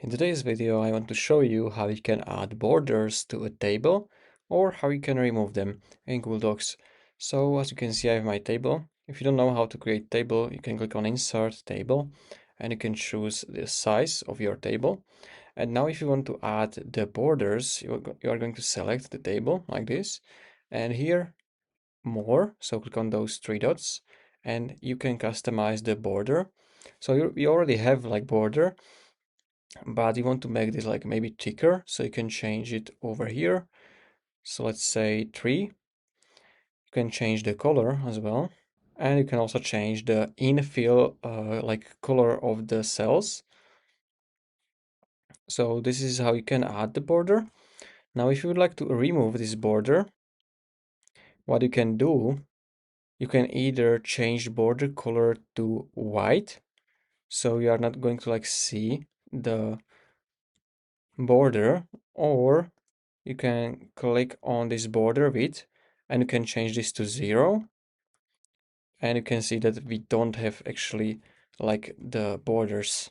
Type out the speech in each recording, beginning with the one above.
In today's video, I want to show you how you can add borders to a table or how you can remove them in Google Docs. So as you can see, I have my table. If you don't know how to create table, you can click on Insert Table and you can choose the size of your table. And now if you want to add the borders, you are going to select the table like this. And here, More, so click on those three dots and you can customize the border. So you already have like border, but you want to make this like maybe thicker, so you can change it over here. So let's say 3. You can change the color as well, and you can also change the infill like color of the cells. So this is how you can add the border. Now if you would like to remove this border, what you can do, you can either change border color to white, so you are not going to like see the border, or you can click on this border width and you can change this to 0, and you can see that we don't have actually like the borders.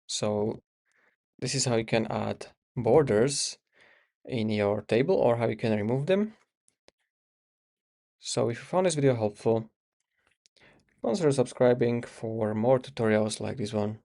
So this is how you can add borders in your table or how you can remove them. So if you found this video helpful, consider subscribing for more tutorials like this one.